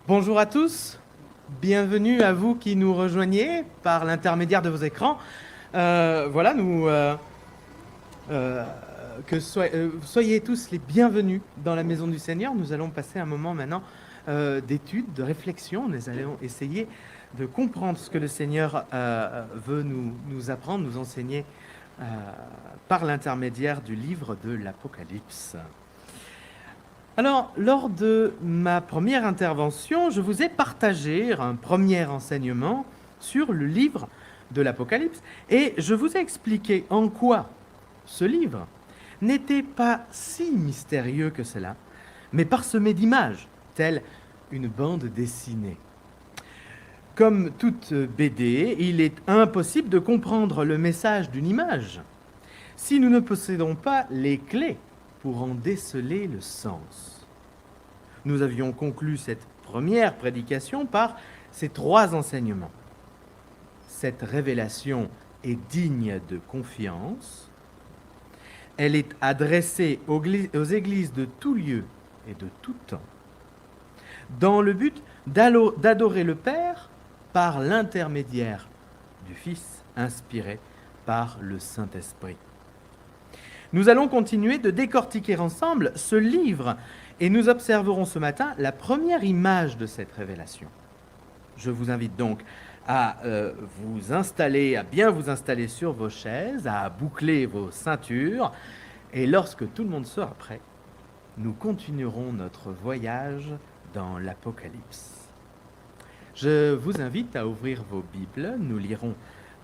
Bonjour à tous, bienvenue à vous qui nous rejoignez par l'intermédiaire de vos écrans. Voilà, soyez tous les bienvenus dans la maison du Seigneur. Nous allons passer un moment maintenant d'étude, de réflexion. Nous allons essayer de comprendre ce que le Seigneur veut nous apprendre, nous enseigner par l'intermédiaire du livre de l'Apocalypse. Alors, lors de ma première intervention, je vous ai partagé un premier enseignement sur le livre de l'Apocalypse et je vous ai expliqué en quoi ce livre n'était pas si mystérieux que cela, mais parsemé d'images, telle une bande dessinée. Comme toute BD, il est impossible de comprendre le message d'une image si nous ne possédons pas les clés pour en déceler le sens. Nous avions conclu cette première prédication par ces 3 enseignements. Cette révélation est digne de confiance. Elle est adressée aux églises de tout lieu et de tout temps, dans le but d'adorer le Père par l'intermédiaire du Fils inspiré par le Saint-Esprit. Nous allons continuer de décortiquer ensemble ce livre et nous observerons ce matin la première image de cette révélation. Je vous invite donc à bien vous installer sur vos chaises, à boucler vos ceintures, et lorsque tout le monde sera prêt, nous continuerons notre voyage dans l'Apocalypse. Je vous invite à ouvrir vos Bibles. Nous lirons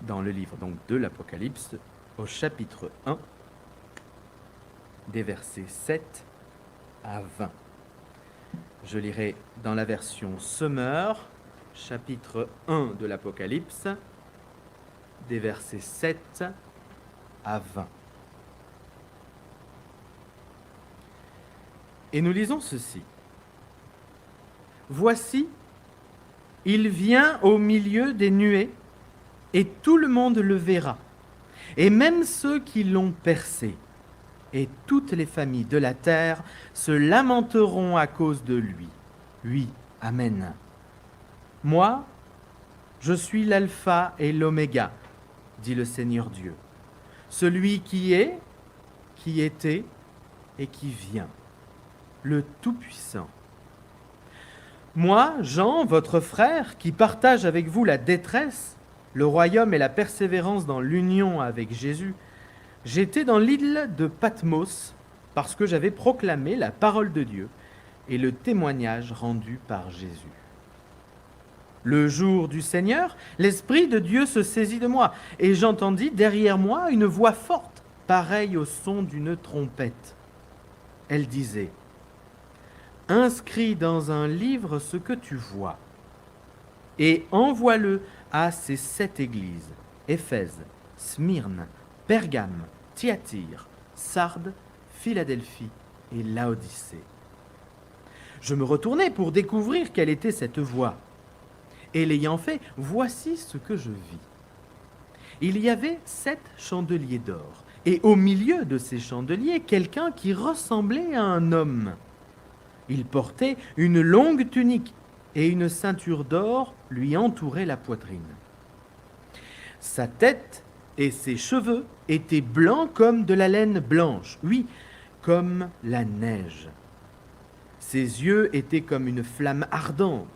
dans le livre donc, de l'Apocalypse au chapitre 1, des versets 7 à 20. Je lirai dans la version Summer, chapitre 1 de l'Apocalypse, des versets 7 à 20. Et nous lisons ceci. Voici, il vient au milieu des nuées, et tout le monde le verra, et même ceux qui l'ont percé. Et toutes les familles de la terre se lamenteront à cause de lui. Oui, Amen. Moi, je suis l'alpha et l'oméga, dit le Seigneur Dieu, celui qui est, qui était et qui vient, le Tout-Puissant. Moi, Jean, votre frère, qui partage avec vous la détresse, le royaume et la persévérance dans l'union avec Jésus, j'étais dans l'île de Patmos parce que j'avais proclamé la parole de Dieu et le témoignage rendu par Jésus. Le jour du Seigneur, l'Esprit de Dieu se saisit de moi et j'entendis derrière moi une voix forte, pareille au son d'une trompette. Elle disait : « Inscris dans un livre ce que tu vois et envoie-le à ces 7 églises, Éphèse, Smyrne, Pergame, Thyatire, Sardes, Philadelphie et Laodicée. » Je me retournai pour découvrir quelle était cette voix. Et l'ayant fait, voici ce que je vis. Il y avait 7 chandeliers d'or, et au milieu de ces chandeliers, quelqu'un qui ressemblait à un homme. Il portait une longue tunique, et une ceinture d'or lui entourait la poitrine. Sa tête et ses cheveux étaient blancs comme de la laine blanche, oui, comme la neige. Ses yeux étaient comme une flamme ardente,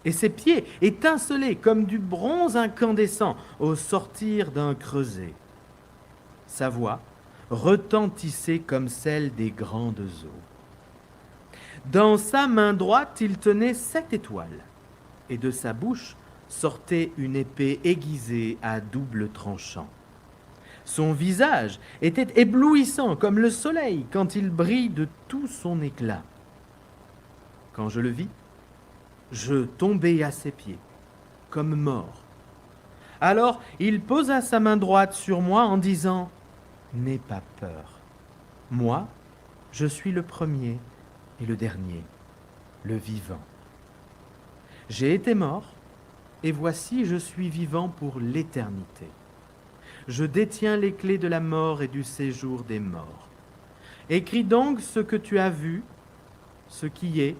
et ses pieds étincelaient comme du bronze incandescent au sortir d'un creuset. Sa voix retentissait comme celle des grandes eaux. Dans sa main droite, il tenait 7 étoiles, et de sa bouche sortait une épée aiguisée à double tranchant. Son visage était éblouissant comme le soleil quand il brille de tout son éclat. Quand je le vis, je tombai à ses pieds, comme mort. Alors il posa sa main droite sur moi en disant : « N'aie pas peur. Moi, je suis le premier et le dernier, le vivant. J'ai été mort, et voici je suis vivant pour l'éternité. Je détiens les clés de la mort et du séjour des morts. Écris donc ce que tu as vu, ce qui est,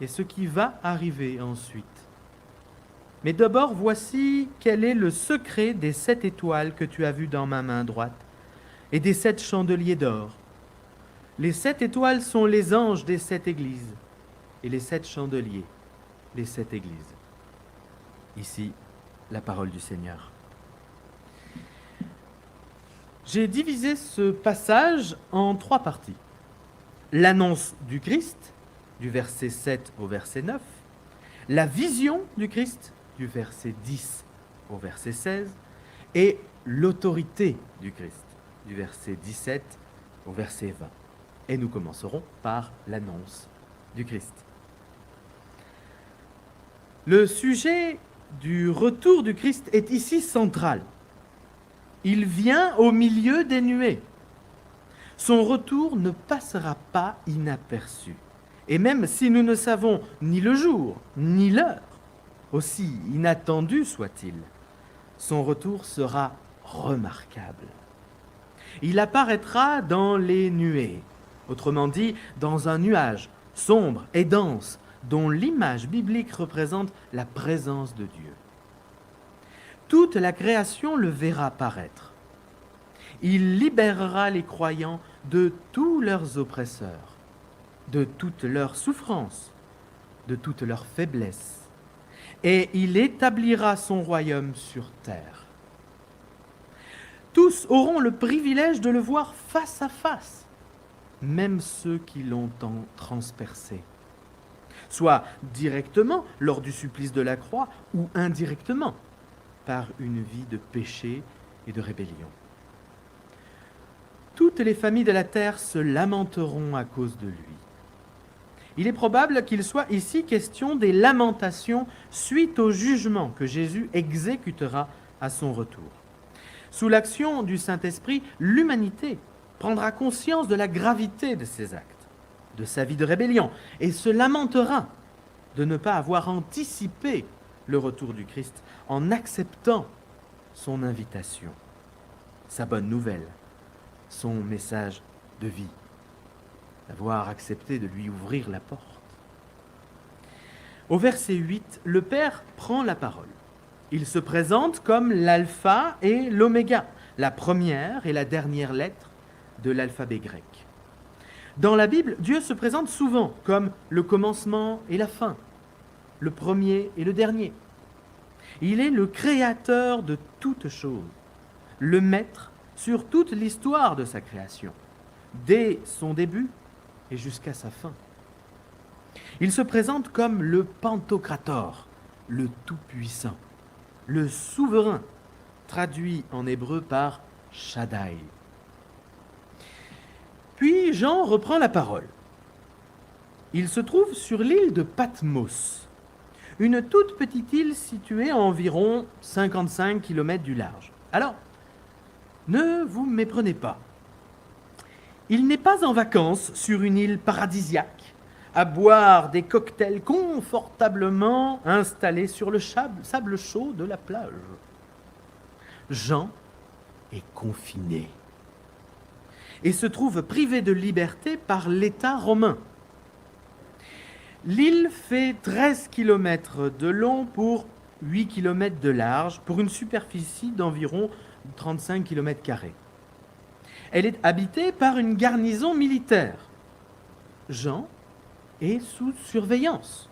et ce qui va arriver ensuite. Mais d'abord, voici quel est le secret des 7 étoiles que tu as vues dans ma main droite et des 7 chandeliers d'or. Les 7 étoiles sont les anges des 7 églises et les 7 chandeliers, les 7 églises. Ici, la parole du Seigneur. J'ai divisé ce passage en 3 parties. L'annonce du Christ, du verset 7 au verset 9, la vision du Christ, du verset 10 au verset 16, et l'autorité du Christ, du verset 17 au verset 20. Et nous commencerons par l'annonce du Christ. Le sujet du retour du Christ est ici central. Il vient au milieu des nuées. Son retour ne passera pas inaperçu. Et même si nous ne savons ni le jour, ni l'heure, aussi inattendu soit-il, son retour sera remarquable. Il apparaîtra dans les nuées, autrement dit, dans un nuage sombre et dense, dont l'image biblique représente la présence de Dieu. Toute la création le verra paraître. Il libérera les croyants de tous leurs oppresseurs, de toutes leurs souffrances, de toutes leurs faiblesses, et il établira son royaume sur terre. Tous auront le privilège de le voir face à face, même ceux qui l'ont transpercé, soit directement lors du supplice de la croix ou indirectement par une vie de péché et de rébellion. Toutes les familles de la terre se lamenteront à cause de lui. Il est probable qu'il soit ici question des lamentations suite au jugement que Jésus exécutera à son retour. Sous l'action du Saint-Esprit, l'humanité prendra conscience de la gravité de ses actes, de sa vie de rébellion, et se lamentera de ne pas avoir anticipé le retour du Christ en acceptant son invitation, sa bonne nouvelle, son message de vie, d'avoir accepté de lui ouvrir la porte. Au verset 8, le Père prend la parole. Il se présente comme l'alpha et l'oméga, la première et la dernière lettre de l'alphabet grec. Dans la Bible, Dieu se présente souvent comme le commencement et la fin, le premier et le dernier. Il est le créateur de toutes choses, le maître sur toute l'histoire de sa création, dès son début et jusqu'à sa fin. Il se présente comme le Pantocrator, le Tout-Puissant, le Souverain, traduit en hébreu par Shaddai. Puis Jean reprend la parole. Il se trouve sur l'île de Patmos, une toute petite île située à environ 55 km du large. Alors, ne vous méprenez pas. Il n'est pas en vacances sur une île paradisiaque, à boire des cocktails confortablement installés sur le sable chaud de la plage. Jean est confiné et se trouve privé de liberté par l'État romain. L'île fait 13 km de long pour 8 km de large, pour une superficie d'environ 35 km². Elle est habitée par une garnison militaire. Jean est sous surveillance,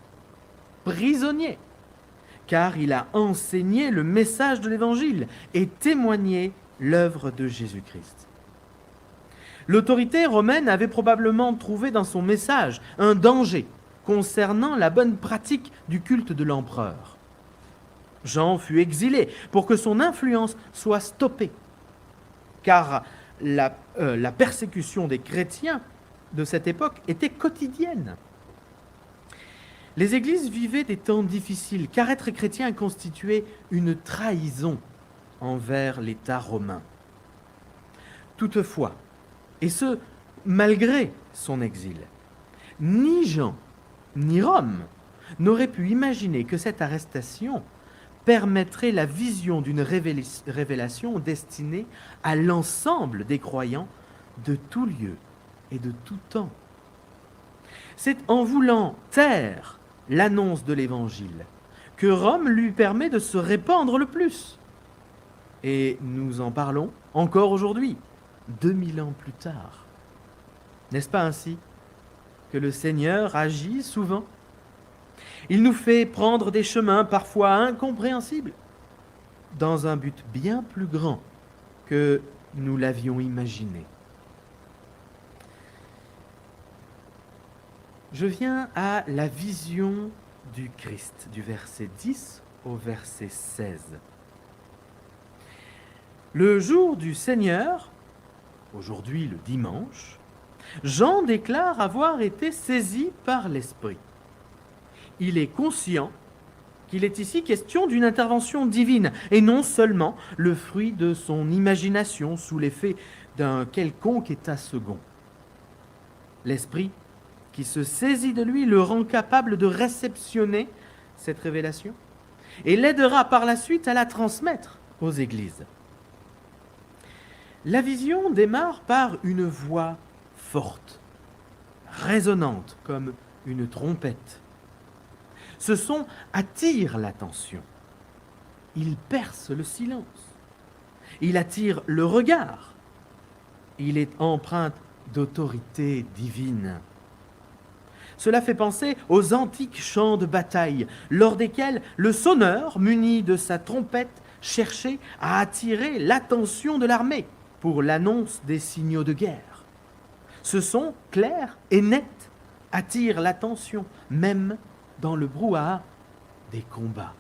prisonnier, car il a enseigné le message de l'Évangile et témoigné l'œuvre de Jésus-Christ. L'autorité romaine avait probablement trouvé dans son message un danger concernant la bonne pratique du culte de l'empereur. Jean fut exilé pour que son influence soit stoppée, car la persécution des chrétiens de cette époque était quotidienne. Les églises vivaient des temps difficiles, car être chrétien constituait une trahison envers l'État romain. Toutefois, et ce, malgré son exil, ni Jean ni Rome n'auraient pu imaginer que cette arrestation permettrait la vision d'une révélation destinée à l'ensemble des croyants de tout lieu et de tout temps. C'est en voulant taire l'annonce de l'Évangile, que Rome lui permet de se répandre le plus. Et nous en parlons encore aujourd'hui, 2000 ans plus tard. N'est-ce pas ainsi que le Seigneur agit souvent? Il nous fait prendre des chemins parfois incompréhensibles, dans un but bien plus grand que nous l'avions imaginé. Je viens à la vision du Christ, du verset 10 au verset 16. Le jour du Seigneur, aujourd'hui le dimanche, Jean déclare avoir été saisi par l'Esprit. Il est conscient qu'il est ici question d'une intervention divine et non seulement le fruit de son imagination sous l'effet d'un quelconque état second. L'Esprit qui se saisit de lui le rend capable de réceptionner cette révélation et l'aidera par la suite à la transmettre aux églises. La vision démarre par une voix forte, résonnante comme une trompette. Ce son attire l'attention. Il perce le silence. Il attire le regard. Il est empreint d'autorité divine. Cela fait penser aux antiques chants de bataille, lors desquels le sonneur, muni de sa trompette, cherchait à attirer l'attention de l'armée pour l'annonce des signaux de guerre. Ce son clair et net attire l'attention, même dans le brouhaha des combats.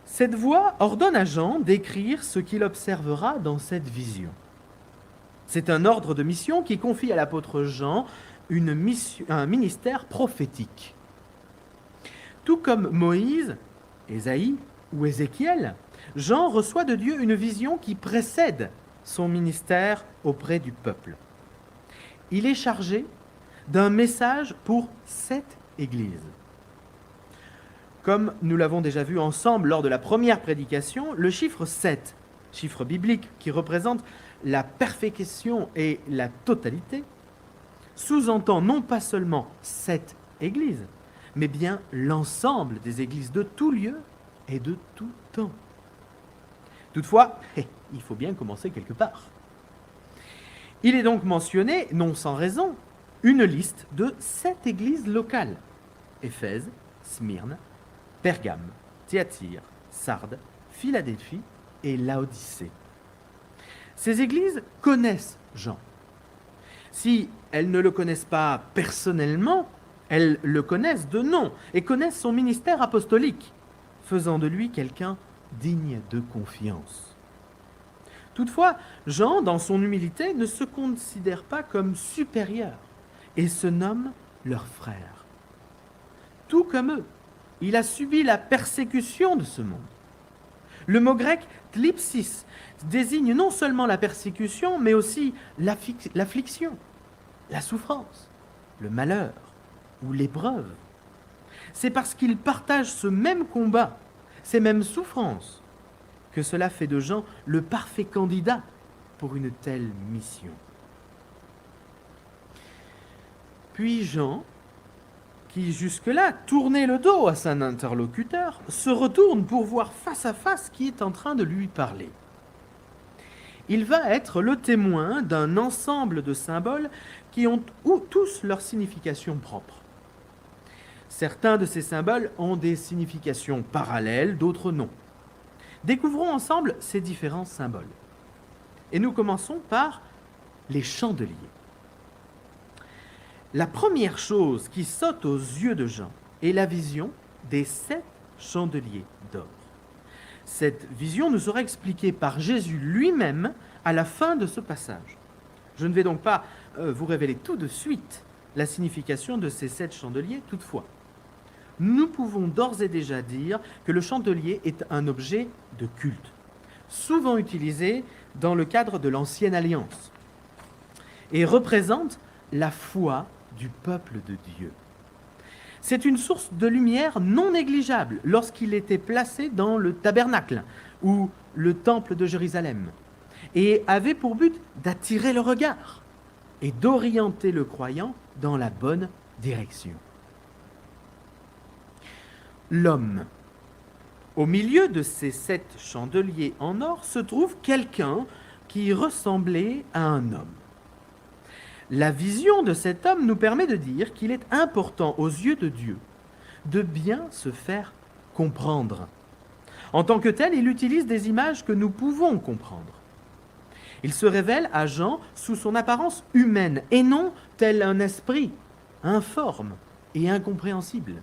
Cette voix ordonne à Jean d'écrire ce qu'il observera dans cette vision. C'est un ordre de mission qui confie à l'apôtre Jean un ministère prophétique. Tout comme Moïse, Ésaïe ou Ézéchiel, Jean reçoit de Dieu une vision qui précède son ministère auprès du peuple. Il est chargé d'un message pour 7 églises. Comme nous l'avons déjà vu ensemble lors de la première prédication, le chiffre 7, chiffre biblique qui représente la perfection et la totalité, sous-entend non pas seulement 7 églises, mais bien l'ensemble des églises de tout lieu et de tout temps. Toutefois, il faut bien commencer quelque part. Il est donc mentionné, non sans raison, une liste de 7 églises locales: Éphèse, Smyrne, Pergame, Thyatire, Sardes, Philadelphie et Laodicée. Ces églises connaissent Jean. Si elles ne le connaissent pas personnellement, elles le connaissent de nom et connaissent son ministère apostolique, faisant de lui quelqu'un digne de confiance. Toutefois, Jean, dans son humilité, ne se considère pas comme supérieur et se nomme leur frère. Tout comme eux, il a subi la persécution de ce monde. Le mot grec « thlipsis » désigne non seulement la persécution, mais aussi l'affliction, la souffrance, le malheur ou l'épreuve. C'est parce qu'il partage ce même combat, ces mêmes souffrances, que cela fait de Jean le parfait candidat pour une telle mission. Puis Jean, qui jusque-là tournait le dos à son interlocuteur, se retourne pour voir face à face qui est en train de lui parler. Il va être le témoin d'un ensemble de symboles qui ont tous leur signification propre. Certains de ces symboles ont des significations parallèles, d'autres non. Découvrons ensemble ces différents symboles. Et nous commençons par les chandeliers. La première chose qui saute aux yeux de Jean est la vision des 7 chandeliers d'or. Cette vision nous sera expliquée par Jésus lui-même à la fin de ce passage. Je ne vais donc pas vous révéler tout de suite la signification de ces 7 chandeliers, toutefois. Nous pouvons d'ores et déjà dire que le chandelier est un objet de culte, souvent utilisé dans le cadre de l'Ancienne Alliance, et représente la foi du peuple de Dieu. C'est une source de lumière non négligeable lorsqu'il était placé dans le tabernacle ou le temple de Jérusalem, et avait pour but d'attirer le regard et d'orienter le croyant dans la bonne direction. l'homme. Au milieu de ces 7 chandeliers en or se trouve quelqu'un qui ressemblait à un homme. La vision de cet homme nous permet de dire qu'il est important aux yeux de Dieu de bien se faire comprendre. En tant que tel, il utilise des images que nous pouvons comprendre. Il se révèle à Jean sous son apparence humaine et non tel un esprit informe et incompréhensible.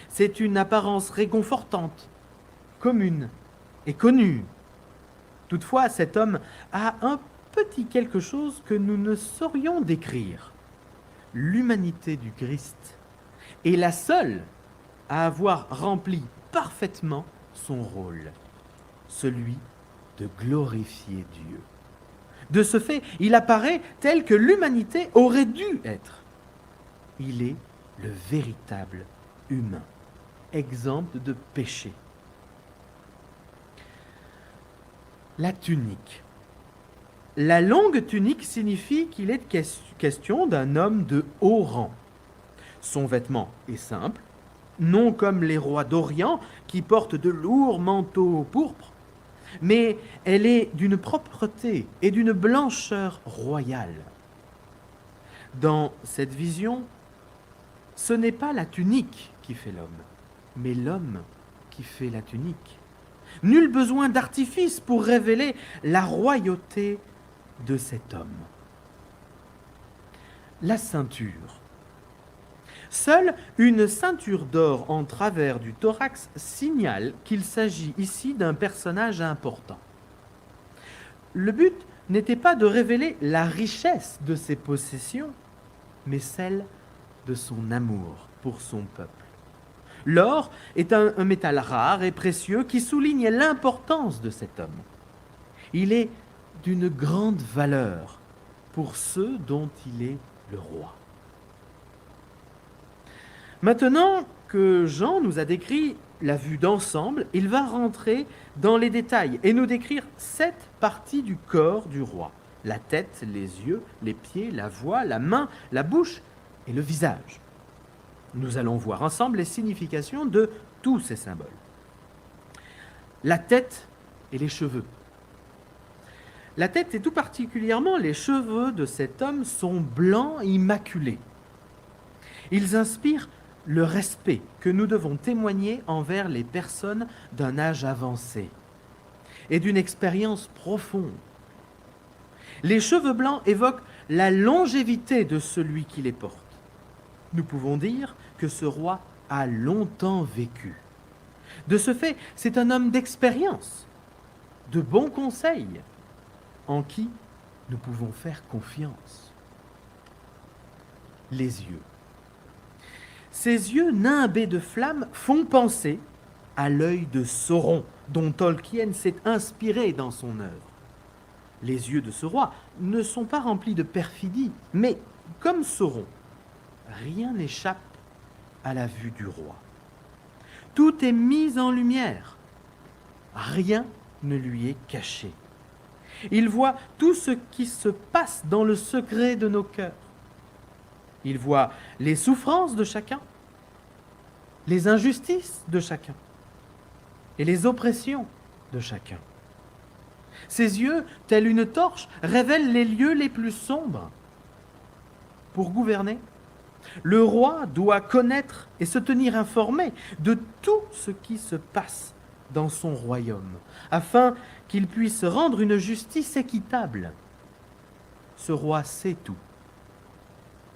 C'est une apparence réconfortante, commune et connue. Toutefois, cet homme a un petit quelque chose que nous ne saurions décrire. L'humanité du Christ est la seule à avoir rempli parfaitement son rôle, celui de glorifier Dieu. De ce fait, il apparaît tel que l'humanité aurait dû être. Il est le véritable humain, exempt de péché. La tunique. La longue tunique signifie qu'il est question d'un homme de haut rang. Son vêtement est simple, non comme les rois d'Orient qui portent de lourds manteaux pourpres, mais elle est d'une propreté et d'une blancheur royale. Dans cette vision, ce n'est pas la tunique qui fait l'homme, mais l'homme qui fait la tunique. Nul besoin d'artifice pour révéler la royauté de cet homme. La ceinture. Seule une ceinture d'or en travers du thorax signale qu'il s'agit ici d'un personnage important. Le but n'était pas de révéler la richesse de ses possessions, mais celle de son amour pour son peuple. L'or est un métal rare et précieux qui souligne l'importance de cet homme. Il est d'une grande valeur pour ceux dont il est le roi. Maintenant que Jean nous a décrit la vue d'ensemble, il va rentrer dans les détails et nous décrire 7 parties du corps du roi. La tête, les yeux, les pieds, la voix, la main, la bouche et le visage. Nous allons voir ensemble les significations de tous ces symboles. La tête et les cheveux. La tête et tout particulièrement les cheveux de cet homme sont blancs immaculés. Ils inspirent le respect que nous devons témoigner envers les personnes d'un âge avancé et d'une expérience profonde. Les cheveux blancs évoquent la longévité de celui qui les porte. Nous pouvons dire que ce roi a longtemps vécu. De ce fait, c'est un homme d'expérience, de bons conseils, en qui nous pouvons faire confiance. Les yeux. Ces yeux nimbés de flammes font penser à l'œil de Sauron, dont Tolkien s'est inspiré dans son œuvre. Les yeux de ce roi ne sont pas remplis de perfidie, mais comme Sauron, rien n'échappe à la vue du roi. Tout est mis en lumière. Rien ne lui est caché. Il voit tout ce qui se passe dans le secret de nos cœurs. Il voit les souffrances de chacun, les injustices de chacun et les oppressions de chacun. Ses yeux, tels une torche, révèlent les lieux les plus sombres. Pour gouverner, le roi doit connaître et se tenir informé de tout ce qui se passe dans son royaume, afin qu'il puisse rendre une justice équitable. Ce roi sait tout.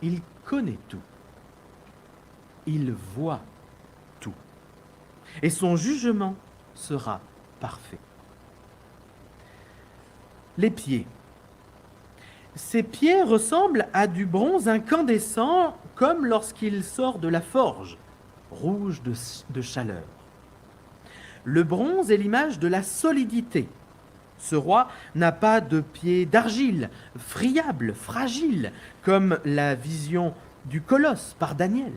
Il connaît tout. Il voit tout. Et son jugement sera parfait. Les pieds. Ses pieds ressemblent à du bronze incandescent comme lorsqu'il sort de la forge, rouge de chaleur. Le bronze est l'image de la solidité. Ce roi n'a pas de pieds d'argile, friable, fragile, comme la vision du colosse par Daniel.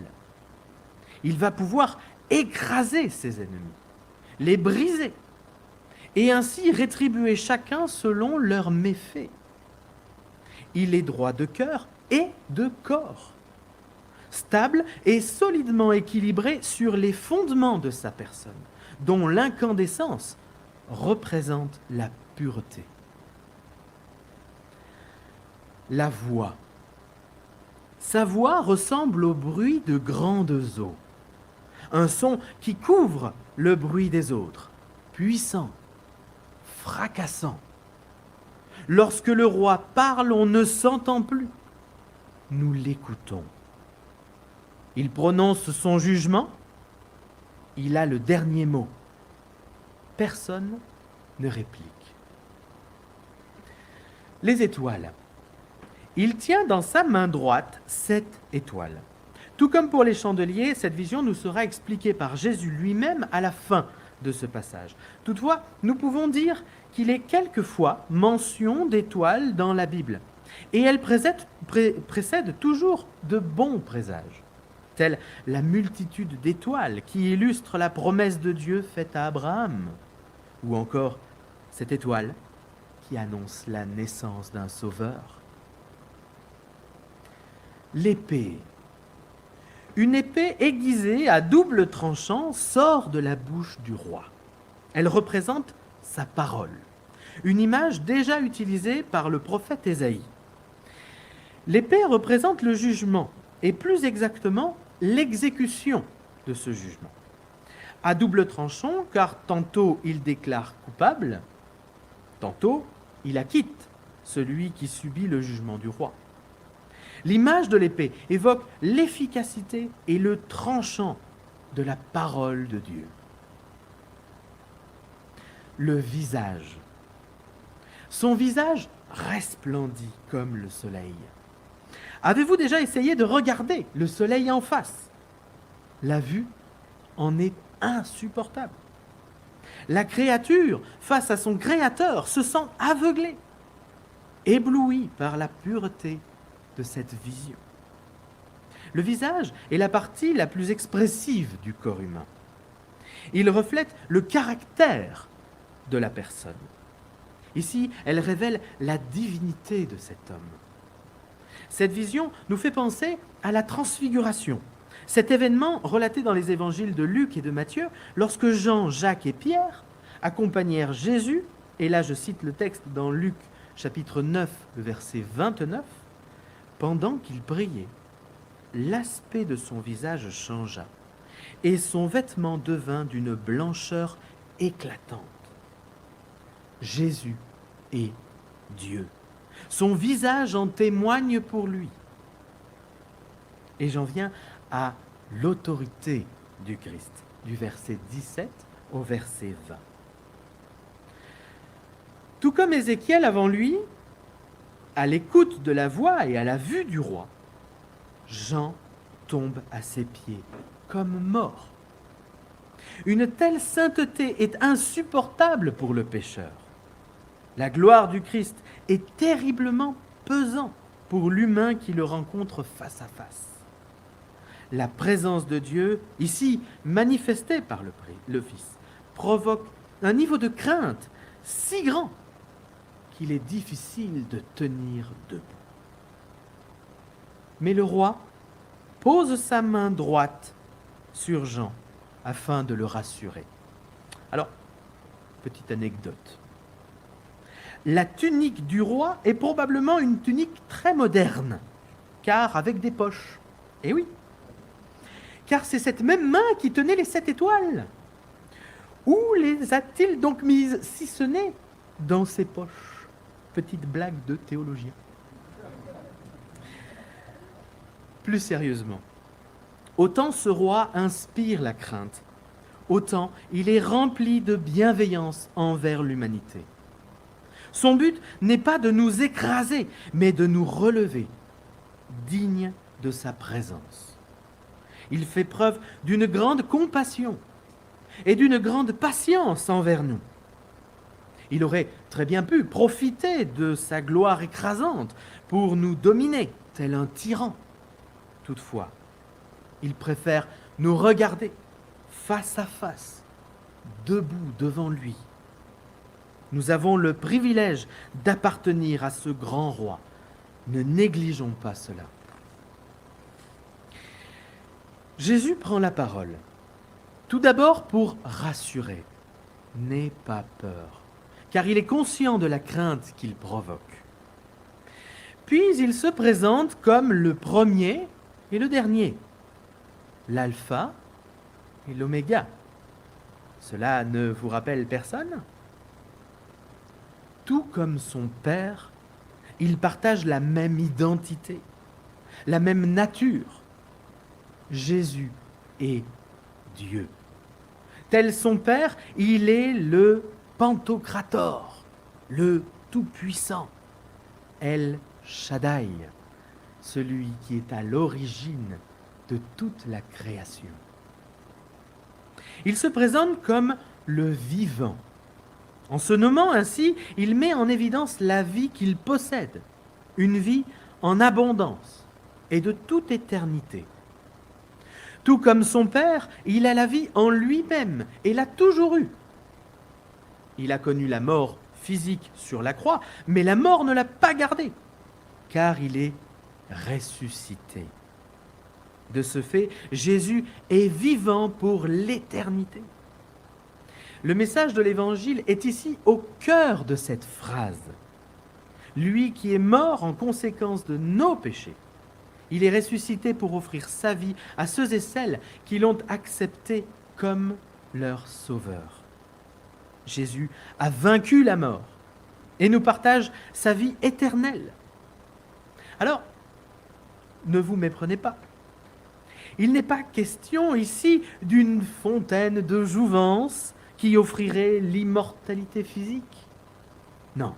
Il va pouvoir écraser ses ennemis, les briser, et ainsi rétribuer chacun selon leurs méfaits. Il est droit de cœur et de corps. stable et solidement équilibré sur les fondements de sa personne, dont l'incandescence représente la pureté. La voix. Sa voix ressemble au bruit de grandes eaux, un son qui couvre le bruit des autres, puissant, fracassant. Lorsque le roi parle, on ne s'entend plus. Nous l'écoutons. Il prononce son jugement. Il a le dernier mot. Personne ne réplique. Les étoiles. Il tient dans sa main droite 7 étoiles. Tout comme pour les chandeliers, cette vision nous sera expliquée par Jésus lui-même à la fin de ce passage. Toutefois, nous pouvons dire qu'il est quelquefois mention d'étoiles dans la Bible. Et elles précèdent toujours de bons présages, telle la multitude d'étoiles qui illustre la promesse de Dieu faite à Abraham, ou encore cette étoile qui annonce la naissance d'un sauveur. L'épée. Une épée aiguisée à double tranchant sort de la bouche du roi. Elle représente sa parole, une image déjà utilisée par le prophète Ésaïe. L'épée représente le jugement, et plus exactement l'exécution de ce jugement. À double tranchant, car tantôt il déclare coupable, tantôt il acquitte celui qui subit le jugement du roi. L'image de l'épée évoque l'efficacité et le tranchant de la parole de Dieu. Le visage. Son visage resplendit comme le soleil. Avez-vous déjà essayé de regarder le soleil en face? La vue en est insupportable. La créature, face à son créateur, se sent aveuglée, éblouie par la pureté de cette vision. Le visage est la partie la plus expressive du corps humain. Il reflète le caractère de la personne. Ici, elle révèle la divinité de cet homme. Cette vision nous fait penser à la transfiguration, cet événement relaté dans les évangiles de Luc et de Matthieu, lorsque Jean, Jacques et Pierre accompagnèrent Jésus, et là je cite le texte dans Luc chapitre 9, verset 29, pendant qu'il priait, l'aspect de son visage changea, et son vêtement devint d'une blancheur éclatante. Jésus est Dieu. Son visage en témoigne pour lui. Et j'en viens à l'autorité du Christ, du verset 17 au verset 20. Tout comme Ézéchiel avant lui, à l'écoute de la voix et à la vue du roi, Jean tombe à ses pieds comme mort. Une telle sainteté est insupportable pour le pécheur. La gloire du Christ est terriblement pesant pour l'humain qui le rencontre face à face. La présence de Dieu, ici manifestée par le Fils, provoque un niveau de crainte si grand qu'il est difficile de tenir debout. Mais le roi pose sa main droite sur Jean afin de le rassurer. Alors, petite anecdote. La tunique du roi est probablement une tunique très moderne, car avec des poches. Eh oui, car c'est cette même main qui tenait les 7 étoiles. Où les a-t-il donc mises, si ce n'est dans ses poches? Petite blague de théologien. Plus sérieusement, autant ce roi inspire la crainte, autant il est rempli de bienveillance envers l'humanité. Son but n'est pas de nous écraser, mais de nous relever, dignes de sa présence. Il fait preuve d'une grande compassion et d'une grande patience envers nous. Il aurait très bien pu profiter de sa gloire écrasante pour nous dominer, tel un tyran. Toutefois, il préfère nous regarder face à face, debout devant lui. Nous avons le privilège d'appartenir à ce grand roi. Ne négligeons pas cela. Jésus prend la parole, tout d'abord pour rassurer. N'aie pas peur, car il est conscient de la crainte qu'il provoque. Puis il se présente comme le premier et le dernier, l'alpha et l'oméga. Cela ne vous rappelle personne? Tout comme son Père, il partage la même identité, la même nature. Jésus est Dieu. Tel son Père, il est le Pantocrator, le Tout-Puissant, El Shaddai, celui qui est à l'origine de toute la création. Il se présente comme le vivant. En se nommant ainsi, il met en évidence la vie qu'il possède, une vie en abondance et de toute éternité. Tout comme son Père, il a la vie en lui-même et l'a toujours eue. Il a connu la mort physique sur la croix, mais la mort ne l'a pas gardé, car il est ressuscité. De ce fait, Jésus est vivant pour l'éternité. Le message de l'Évangile est ici au cœur de cette phrase. Lui qui est mort en conséquence de nos péchés, il est ressuscité pour offrir sa vie à ceux et celles qui l'ont accepté comme leur sauveur. Jésus a vaincu la mort et nous partage sa vie éternelle. Alors, ne vous méprenez pas. Il n'est pas question ici d'une fontaine de jouvence qui offrirait l'immortalité physique. Non.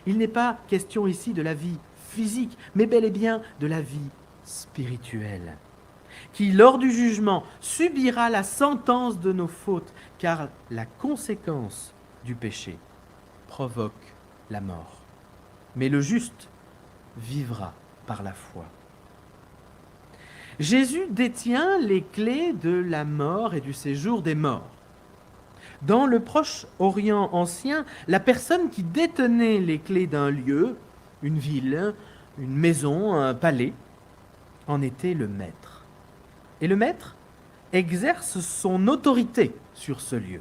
Il n'est pas question ici de la vie physique, mais bel et bien de la vie spirituelle, qui, lors du jugement, subira la sentence de nos fautes, car la conséquence du péché provoque la mort. Mais le juste vivra par la foi. Jésus détient les clés de la mort et du séjour des morts. Dans le Proche-Orient ancien, la personne qui détenait les clés d'un lieu, une ville, une maison, un palais, en était le maître. Et le maître exerce son autorité sur ce lieu.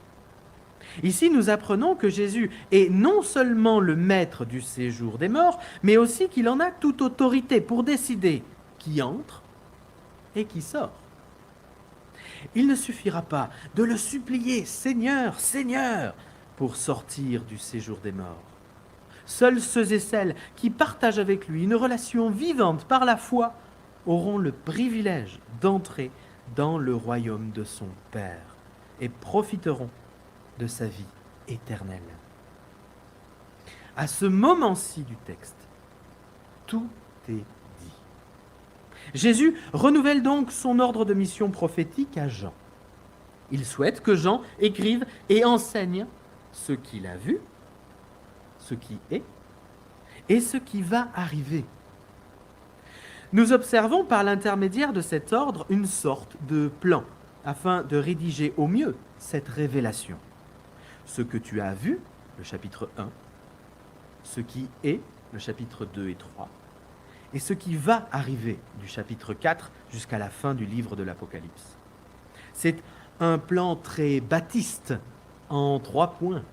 Ici, nous apprenons que Jésus est non seulement le maître du séjour des morts, mais aussi qu'il en a toute autorité pour décider qui entre et qui sort. Il ne suffira pas de le supplier « Seigneur, Seigneur » pour sortir du séjour des morts. Seuls ceux et celles qui partagent avec lui une relation vivante par la foi auront le privilège d'entrer dans le royaume de son Père et profiteront de sa vie éternelle. À ce moment-ci du texte, tout est dit. Jésus renouvelle donc son ordre de mission prophétique à Jean. Il souhaite que Jean écrive et enseigne ce qu'il a vu, ce qui est et ce qui va arriver. Nous observons par l'intermédiaire de cet ordre une sorte de plan afin de rédiger au mieux cette révélation. Ce que tu as vu, le chapitre 1, ce qui est, le chapitre 2 et 3, et ce qui va arriver du chapitre 4 jusqu'à la fin du livre de l'Apocalypse. C'est un plan très baptiste, en 3 points.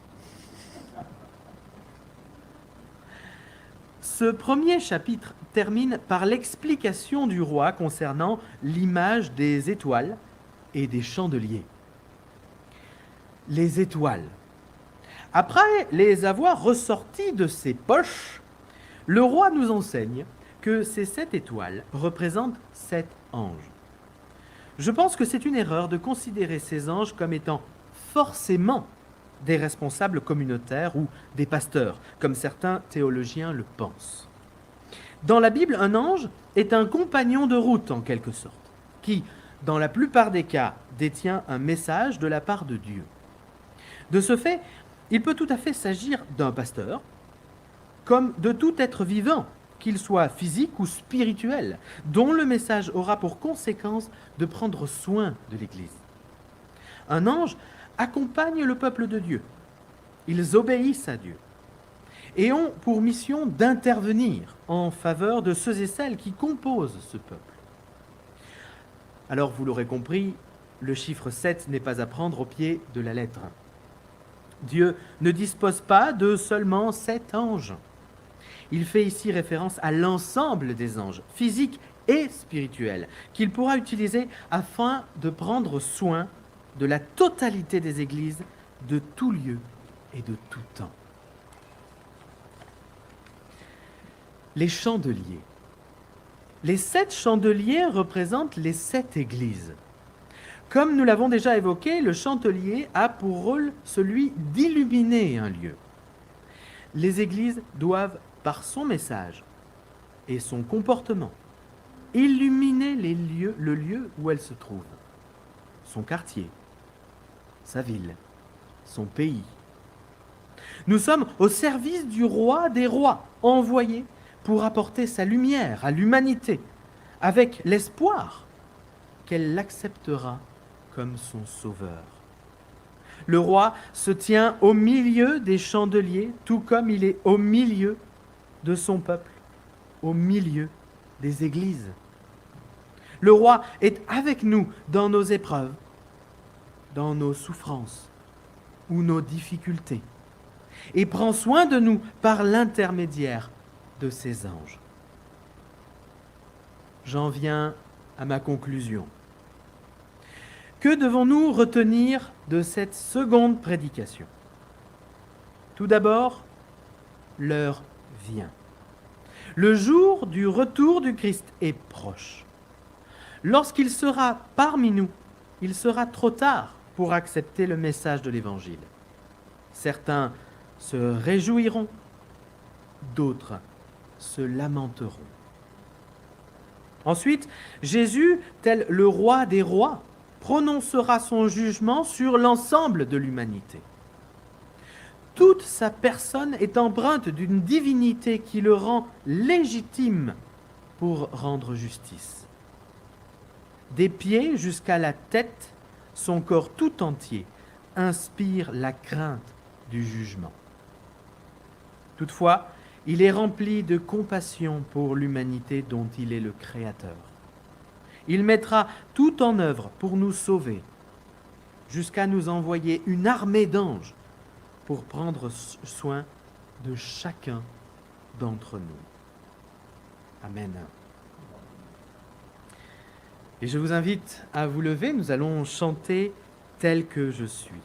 Ce premier chapitre termine par l'explication du roi concernant l'image des étoiles et des chandeliers. Les étoiles. Après les avoir ressorties de ses poches, le roi nous enseigne que ces 7 étoiles représentent 7 anges. Je pense que c'est une erreur de considérer ces anges comme étant forcément des responsables communautaires ou des pasteurs, comme certains théologiens le pensent. Dans la Bible, un ange est un compagnon de route en quelque sorte, qui, dans la plupart des cas, détient un message de la part de Dieu. De ce fait, il peut tout à fait s'agir d'un pasteur, comme de tout être vivant, qu'il soit physique ou spirituel, dont le message aura pour conséquence de prendre soin de l'Église. Un ange accompagne le peuple de Dieu. Ils obéissent à Dieu et ont pour mission d'intervenir en faveur de ceux et celles qui composent ce peuple. Alors vous l'aurez compris, le chiffre 7 n'est pas à prendre au pied de la lettre. Dieu ne dispose pas de seulement 7 anges. Il fait ici référence à l'ensemble des anges, physiques et spirituels, qu'il pourra utiliser afin de prendre soin de la totalité des églises, de tout lieu et de tout temps. Les chandeliers. Les 7 chandeliers représentent les 7 églises. Comme nous l'avons déjà évoqué, le chandelier a pour rôle celui d'illuminer un lieu. Les églises doivent, par son message et son comportement, illuminer le lieu où elles se trouvent, son quartier, sa ville, son pays. Nous sommes au service du roi des rois, envoyé pour apporter sa lumière à l'humanité, avec l'espoir qu'elle l'acceptera comme son sauveur. Le roi se tient au milieu des chandeliers, tout comme il est au milieu de son peuple, au milieu des églises. Le roi est avec nous dans nos épreuves, dans nos souffrances ou nos difficultés, et prend soin de nous par l'intermédiaire de ses anges. J'en viens à ma conclusion. Que devons-nous retenir de cette seconde prédication? Tout d'abord, l'heure vient. Le jour du retour du Christ est proche. Lorsqu'il sera parmi nous, il sera trop tard pour accepter le message de l'Évangile. Certains se réjouiront, d'autres se lamenteront. Ensuite, Jésus, tel le roi des rois, prononcera son jugement sur l'ensemble de l'humanité. Toute sa personne est empreinte d'une divinité qui le rend légitime pour rendre justice. Des pieds jusqu'à la tête, son corps tout entier inspire la crainte du jugement. Toutefois, il est rempli de compassion pour l'humanité dont il est le Créateur. Il mettra tout en œuvre pour nous sauver, jusqu'à nous envoyer une armée d'anges pour prendre soin de chacun d'entre nous. Amen. Et je vous invite à vous lever, nous allons chanter « Tel que je suis ».